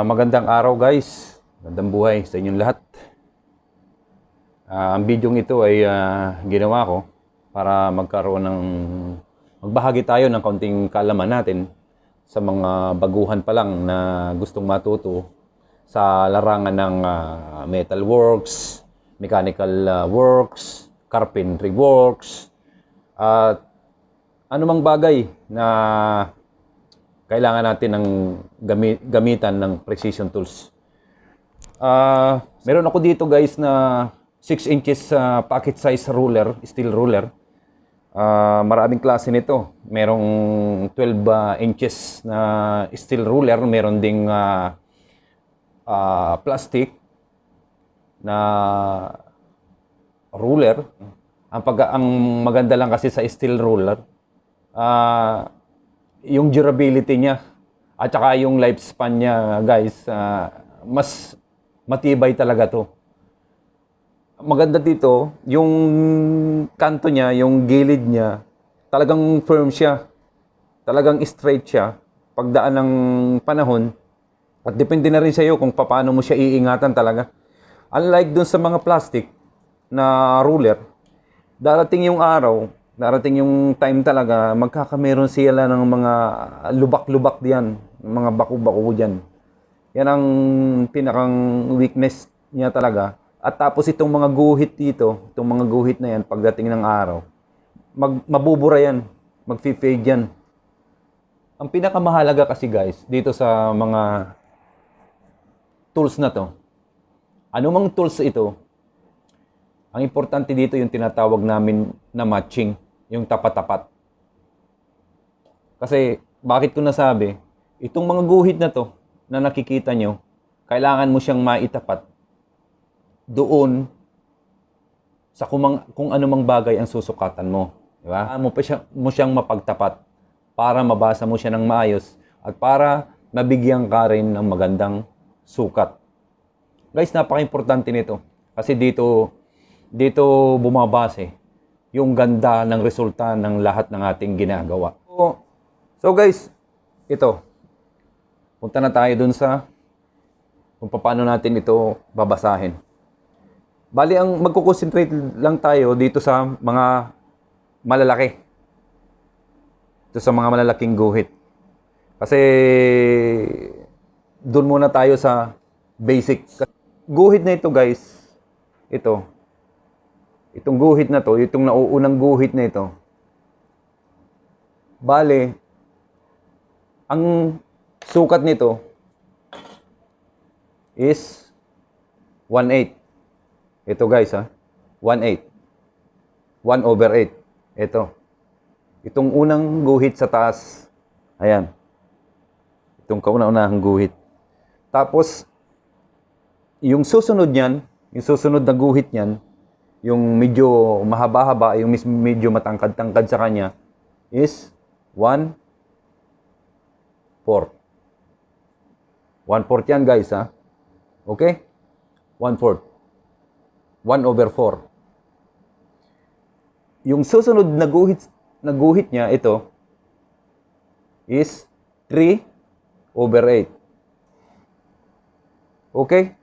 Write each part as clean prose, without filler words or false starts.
Magandang araw guys. Magandang buhay sa inyong lahat. Ang bidyong ito ay ginawa ko para magbahagi tayo ng kaunting kaalaman natin sa mga baguhan pa lang na gustong matuto sa larangan ng metalworks, mechanical works, carpentry works, at anumang bagay na kailangan natin ng gamitan ng precision tools. Meron ako dito guys na 6 inches pocket size ruler, steel ruler. Maraming klase nito. Merong 12 inches na steel ruler, meron ding plastic na ruler. Ang maganda lang kasi sa steel ruler, yung durability niya at saka yung lifespan niya guys, mas matibay talaga to. Maganda dito, yung kanto niya, yung gilid niya, talagang firm siya. Talagang straight siya. Pagdaan ng panahon, at depende na rin sa iyo kung paano mo siya iingatan talaga. Unlike dun sa mga plastic na ruler, darating yung araw, darating yung time talaga, magkakameron sila ng mga lubak-lubak diyan, mga baku-baku diyan. Yan ang pinakang weakness niya talaga. At tapos itong mga guhit dito, itong mga guhit na yan, pagdating ng araw, mabubura yan, mag-fade yan. Ang pinakamahalaga kasi guys, dito sa mga tools na to, anumang tools ito, ang importante dito yung tinatawag namin na matching, yung tapat-tapat. Kasi, bakit ko nasabi, itong mga guhit na to, na nakikita nyo, kailangan mo siyang maitapat doon sa kung anumang bagay ang susukatan mo. Diba? Mo siyang mapagtapat para mabasa mo siya ng maayos at para nabigyan ka rin ng magandang sukat. Guys, napaka-importante nito. Kasi dito bumabase yung ganda ng resulta ng lahat ng ating ginagawa. So guys, ito. Punta na tayo dun sa kung paano natin ito babasahin. Bali, ang magkukonsentrate lang tayo dito sa mga malalaki. Ito sa mga malalaking guhit. Kasi dun muna tayo sa basic. Guhit na ito guys, itong guhit na to, itong nauunang guhit na ito, bale, ang sukat nito is 1/8. Ito guys 1/8. 1/8. Ito. Itong unang guhit sa taas. Ayan. Itong kauna-unahang guhit. Tapos, yung susunod niyan, yung susunod na guhit niyan, yung medyo mahaba-haba, yung medyo matangkad-tangkad sa kanya, is 1/4. 1/4 yan guys Okay? 1/4. 1/4. Yung susunod na guhit niya, ito, is 3/8. Okay?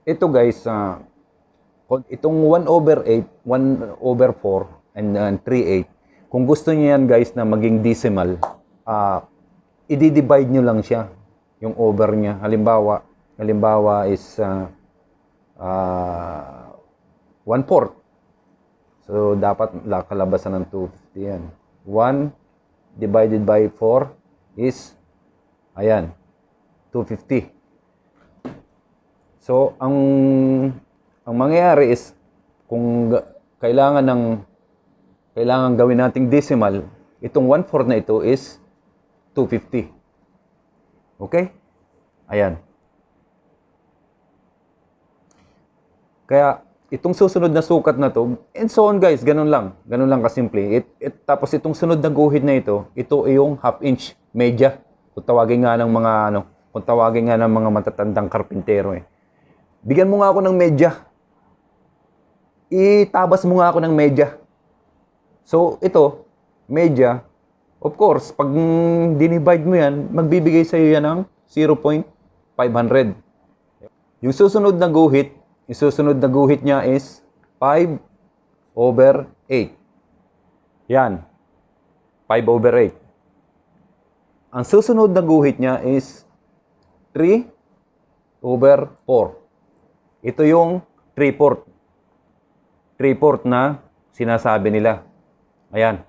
Ito guys, itong 1/8, 1/4, and 3/8, kung gusto niyo yan guys na maging decimal, i-divide nyo lang siya, yung over niya. Halimbawa is 1/4. So, dapat kalabasan ng 250 yan. 1 divided by 4 is, ayan, 250. So, ang mangyayari is, kung kailangan gawin nating decimal, itong 1/4 na ito is 250. Okay? Ayan. Kaya, itong susunod na sukat na to, and so on guys, ganun lang kasimple. Tapos itong sunod na guhit na ito ay yung 1/2 inch media. Kung tawagin nga ng mga matatandang karpintero Bigyan mo nga ako ng media. Itabas mo nga ako ng media. So, ito, media, Of course, pag dinivide mo yan, magbibigay sa iyo yan ng 0.500. Yung susunod na guhit niya is 5/8. Yan, 5/8. Ang susunod na guhit niya is 3/4. Ito yung 3/4. 3/4 na sinasabi nila. Ayan,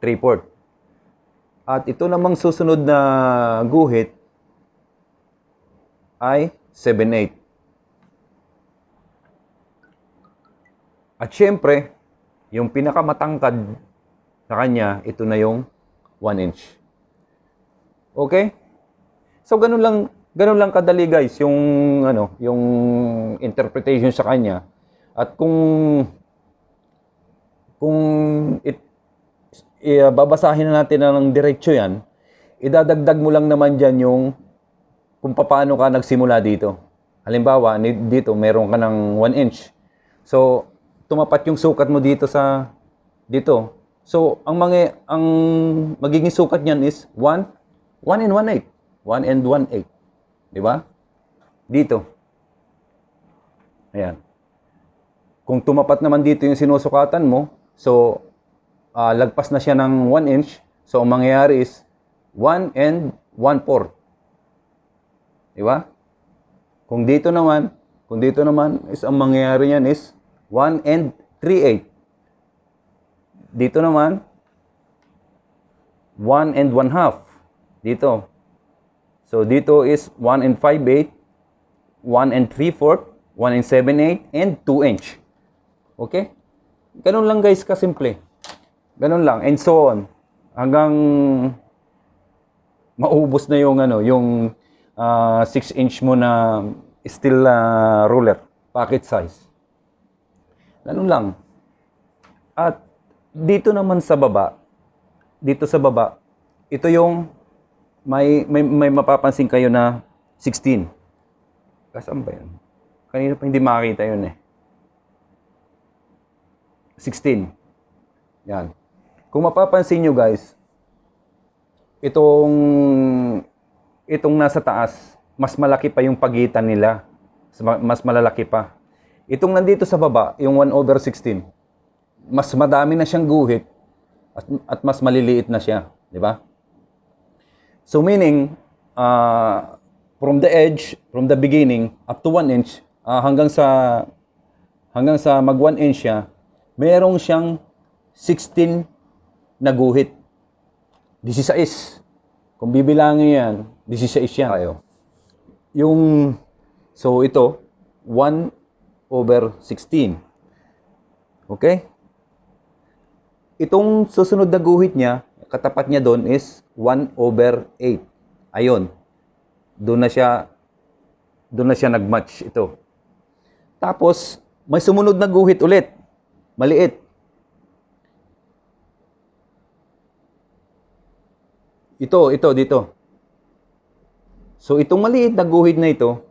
3/4. At ito namang susunod na guhit ay 7/8. At syempre, yung pinakamatangkad sa kanya, ito na yung 1 inch. Okay? So ganun lang kadali guys yung yung interpretation sa kanya. At kung babasahin na natin ng diretso yan, idadagdag mo lang naman diyan yung kung paano ka nagsimula dito. Halimbawa, dito meron ka ng 1 inch. So, tumapat yung sukat mo dito dito. So, ang magiging sukat niyan is 1 and 1/8. 1 and 1/8. Di ba? Dito. Ayan. Kung tumapat naman dito yung sinusukatan mo, so, lagpas na siya ng 1 inch. So, ang mangyayari is 1 and 1/4. Di ba? Kung dito naman is ang mangyayari niyan is 1 and 3/8. Dito naman 1 and 1/2. Dito. So dito is 1 and 5/8, 1 and 3/4, 1 and 7/8 and 2 inch. Okay? Ganun lang guys kasimple. Ganun lang and so on hanggang maubos na yung yung 6 inch mo na steel ruler, pocket size. Ganun lang. At dito naman sa baba, ito yung may mapapansin kayo na 16. Saan ba yun? Kanina pa hindi makakita yun eh. 16. Yan. Kung mapapansin nyo guys, itong nasa taas, mas malaki pa yung pagitan nila. Mas malalaki pa. Itong nandito sa baba, yung 1/16, mas madami na siyang guhit at mas maliliit na siya. Di ba? So meaning, from the edge, from the beginning, up to 1 inch, hanggang sa mag 1 inch siya, merong siyang 16 na guhit. 16. Kung bibilangin yan, 16 yan. So ito, 1/16. Okay? Itong susunod na guhit niya, katapat niya doon is 1/8. Ayun. Doon na siya nag-match ito. Tapos, may sumunod na guhit ulit. Maliit. Ito, dito. So, itong maliit na guhit na ito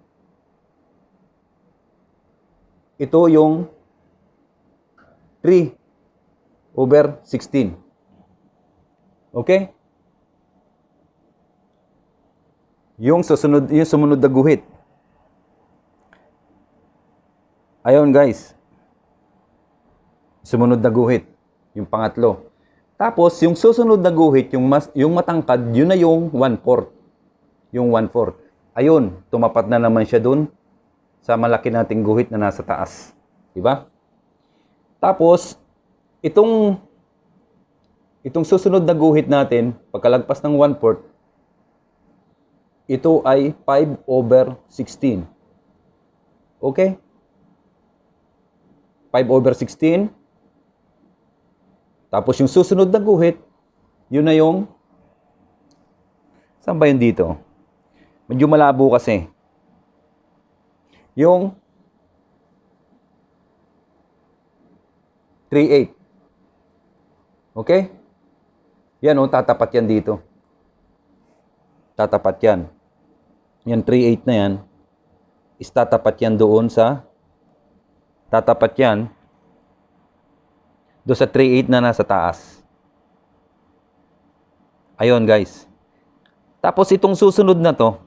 yung 3/16. Okay? Yung sumunod na guhit. Ayun guys. Sumunod na guhit. Yung pangatlo. Tapos, yung susunod na guhit, yung matangkad, yun na yung 1/4. Yung 1/4. Ayun, tumapat na naman siya dun sa malaki nating guhit na nasa taas. Diba? Tapos, itong susunod na guhit natin, pagkalagpas ng 1/4, ito ay 5/16. Okay? 5/16. Tapos yung susunod na guhit, yun na yung... Saan ba yun dito? Medyo malabo kasi. Yung 3/8. Okay? Yan o, tatapat yan dito. Tatapat yan. Yan 3/8 na yan. Is tatapat yan doon sa... Tatapat yan doon sa 3/8 na nasa taas. Ayun, guys. Tapos itong susunod na to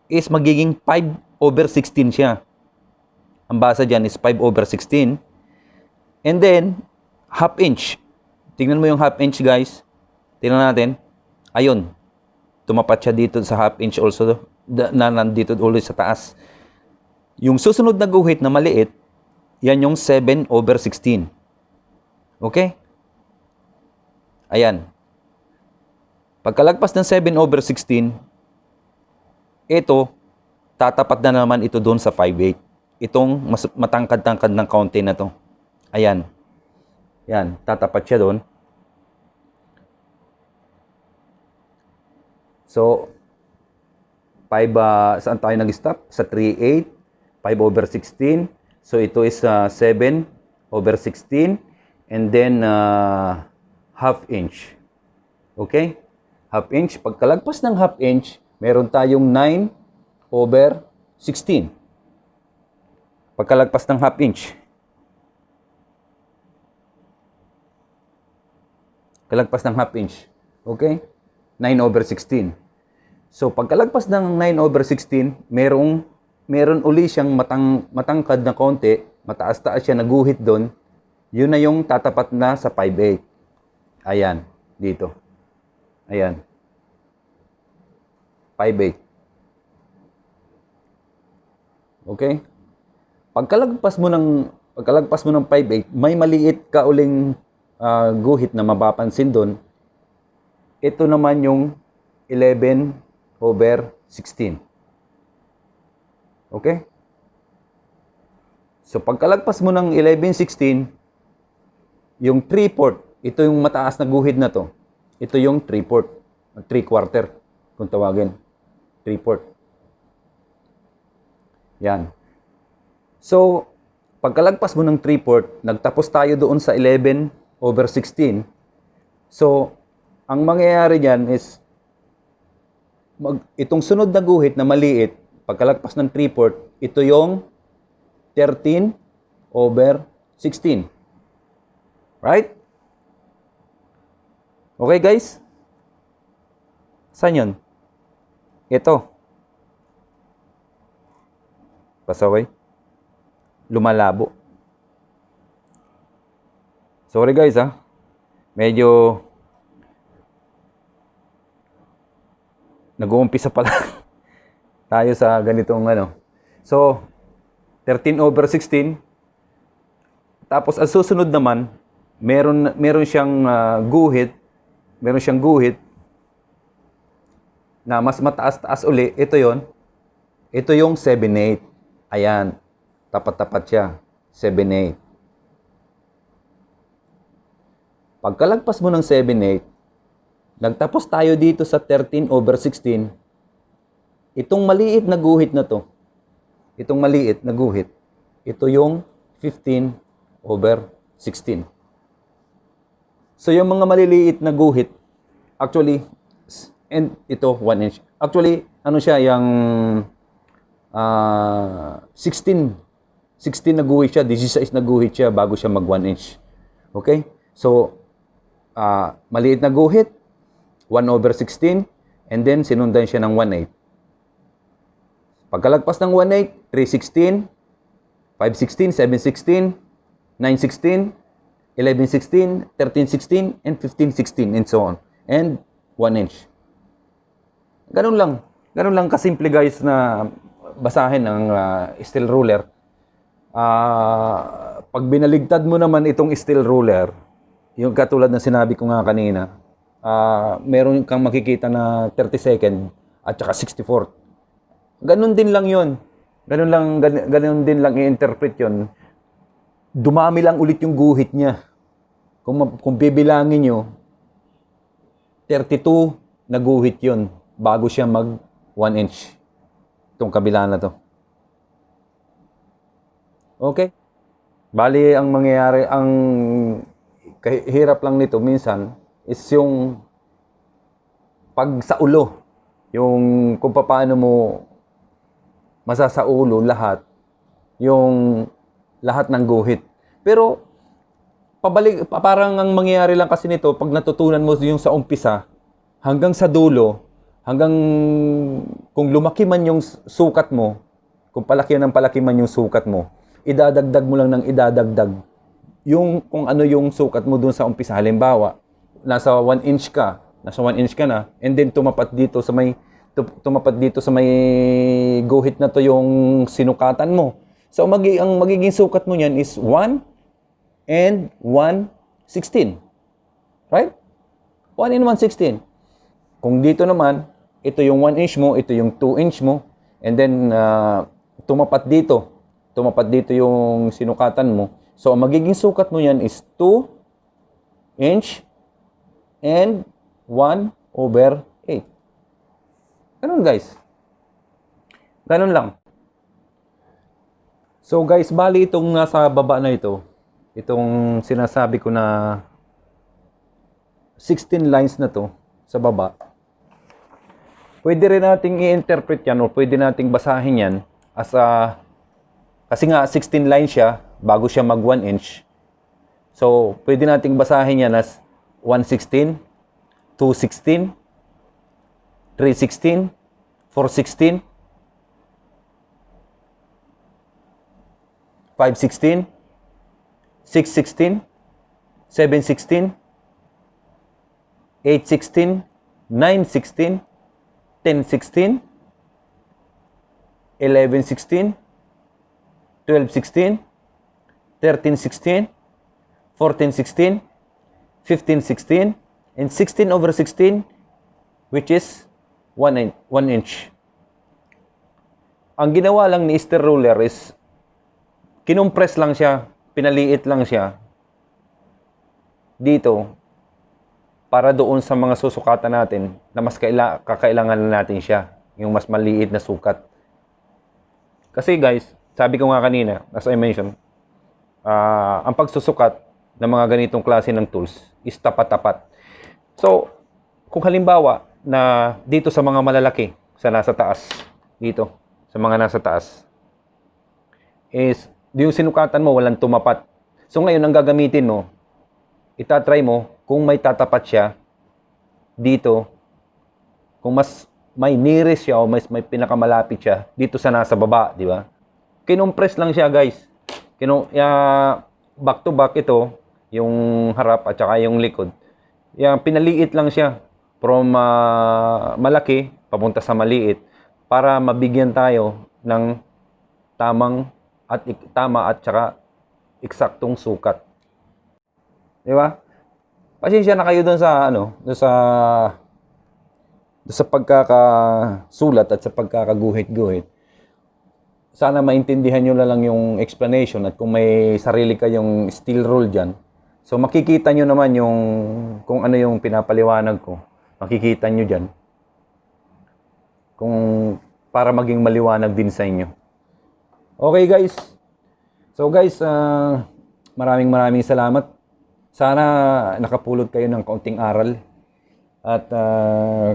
is magiging 5/16 siya. Ang basa dyan is 5/16. And then, half inch. Tingnan mo yung half inch, guys. Tingnan natin. Ayun. Tumapat siya dito sa half inch also na nandito ulit sa taas. Yung susunod na guhit na maliit, yan yung 7/16. Okay? Ayan. Pagkalagpas ng 7/16, ito, tatapat na naman ito doon sa 5/8. Itong mas matangkad-tangkad ng kaunti na to. Ayan. Yan, tatapat siya doon. So, 5, saan tayo nag-stop? Sa 3/8, 5/16. So, ito is 7/16. And then, half inch. Okay? Half inch. Pagkalagpas ng half inch, meron tayong 9/16. Pagkalagpas ng half inch. Kalagpas ng half inch. Okay? 9/16. So, pagkalagpas ng 9/16, meron uli siyang matangkad na konti, mataas-taas siya, naguhit doon. Yun na yung tatapat na sa 5/8. Ayan, dito. Ayan. 5/8. Okay? Pagkalagpas mo ng 5/8, may maliit ka uling guhit na mapapansin doon. Ito naman yung 11/16. Okay? So, pagkalagpas mo ng 11/16, yung 3/4, ito yung mataas na guhit na to. Ito yung 3/4, 3/4, kung tawagin. 3/4. Yan. So, pagkalagpas mo ng 3/4, nagtapos tayo doon sa 11/16. So, ang mangyayari dyan is, itong sunod na guhit na maliit, pagkalagpas ng 3/4, ito yung 13/16. Right? Okay, guys? Saan yun? Ito. Pasaway. Lumalabo. Sorry, guys, ha. Medyo nag-uumpisa pa lang tayo sa ganitong ano. So, 13/16. Tapos, ang susunod naman, meron siyang guhit. Meron siyang guhit na mas mataas-taas uli. Ito yon. Ito yung 7/8. Ayan. Tapat-tapat siya. 7/8. Pagkalagpas mo ng 7/8, nagtapos tayo dito sa 13/16. Itong maliit na guhit na to, itong maliit na guhit, ito yung 15/16. So, yung mga maliliit na guhit, actually, and ito, 1 inch. Actually, ano siya, yung 16 na guhit siya, 16 na guhit siya bago siya mag 1 inch. Okay? So, maliit na guhit, 1/16, and then sinundan siya ng 1/8. Pagkalagpas ng 1/8, 3/16, 5/16, 7/16, 9/16, 11/16, 13/16, and 15/16, and so on. And 1 inch. Ganun lang. Ganun lang kasimple, guys, na basahin ng steel ruler. Pag binaligtad mo naman itong steel ruler, yung katulad na sinabi ko nga kanina, meron kang makikita na 32nd at saka 64th. Ganun din lang yun. Ganun din lang i-interpret yun. Dumami lang ulit yung guhit niya. Kung bibilangin nyo, 32 na guhit yun bago siya mag 1 inch. Itong kabila na to. Okay? Bali, ang mangyayari, ang kahirap lang nito minsan is yung pag sa ulo. Yung kung paano mo masasaulo lahat yung lahat ng guhit. Pero parang ang mangyayari lang kasi nito, pag natutunan mo yung sa umpisa, hanggang sa dulo, hanggang kung lumaki man yung sukat mo, kung palaki ng palaki man yung sukat mo, idadagdag mo lang ng idadagdag yung kung ano yung sukat mo dun sa umpisa. Halimbawa, nasa 1 inch ka, na, and then tumapat dito sa may guhit na to yung sinukatan mo. So ang magiging sukat mo niyan is 1 and 1/16. Right? 1 and 1/16. Kung dito naman, ito yung 1 inch mo, ito yung 2 inch mo, and then tumapat dito yung sinukatan mo. So, ang magiging sukat mo yan is 2 inch and 1/8. Ganun, guys. Ganun lang. So, guys, bali itong nasa baba na itong sinasabi ko na 16 lines na to sa baba, pwede rin nating i-interpret yan o pwede nating basahin yan as kasi nga 16 lines siya bago siya mag 1 inch. So, pwede nating basahin yan as 1/16, 2/16, 3/16, 4/16, 5/16, 6/16, 7/16, 8/16, 9/16, 10/16, 11/16, 12/16, 13/16, 14/16, 15/16, and 16/16, which is 1 inch. Ang ginawa lang ni Easter Ruler is kinompress lang siya, pinaliit lang siya dito para doon sa mga susukatan natin na mas kakailangan natin siya, yung mas maliit na sukat. Kasi guys, sabi ko nga kanina, as I mentioned, ang pagsusukat ng mga ganitong klase ng tools is tapat-tapat. So, kung halimbawa na dito sa mga malalaki, sa nasa taas, dito, sa mga nasa taas, is yung sinukatan mo walang tumapat. So ngayon, ang gagamitin mo, itatry mo kung may tatapat siya dito, kung mas may nearest siya o may pinakamalapit siya dito sa nasa baba, di ba? Kinompress lang siya, guys. Back to back ito, yung harap at saka yung likod. Pinaliit lang siya from malaki papunta sa maliit para mabigyan tayo ng tama at saka eksaktong sukat. Di ba? Pasensya na kayo doon sa pagkakasulat at sa pagkakaguhit-guhit. Sana maintindihan nyo na lang yung explanation at kung may sarili kayong steel rule dyan. So makikita nyo naman kung ano yung pinapaliwanag ko. Makikita nyo dyan. Para maging maliwanag din sa inyo. Okay guys. So guys, maraming salamat. Sana nakapulot kayo ng kaunting aral. At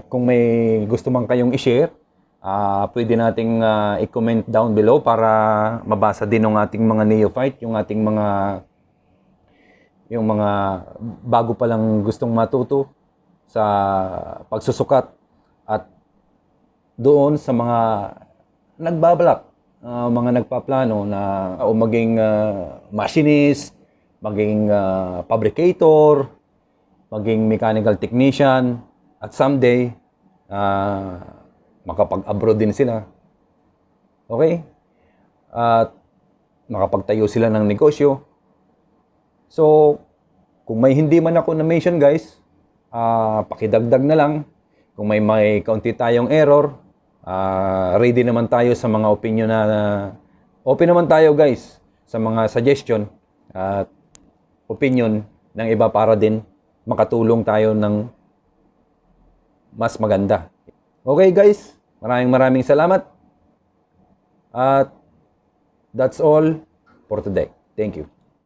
kung may gusto man kayong i-share, pwede nating i-comment down below para mabasa din ng ating mga neophyte, yung mga bago pa lang gustong matuto sa pagsusukat at doon sa mga nagbabalak, mga nagpaplano na maging machinist, maging fabricator, maging mechanical technician, at someday makapag-abroad din sila. Okay? At makapagtayo sila ng negosyo. So, kung may hindi man ako na-mention guys, pakidagdag na lang. Kung may kaunti tayong error, ready naman tayo sa mga opinion open naman tayo guys sa mga suggestion at opinion ng iba para din makatulong tayo ng mas maganda. Okay guys, maraming salamat. At that's all for today. Thank you.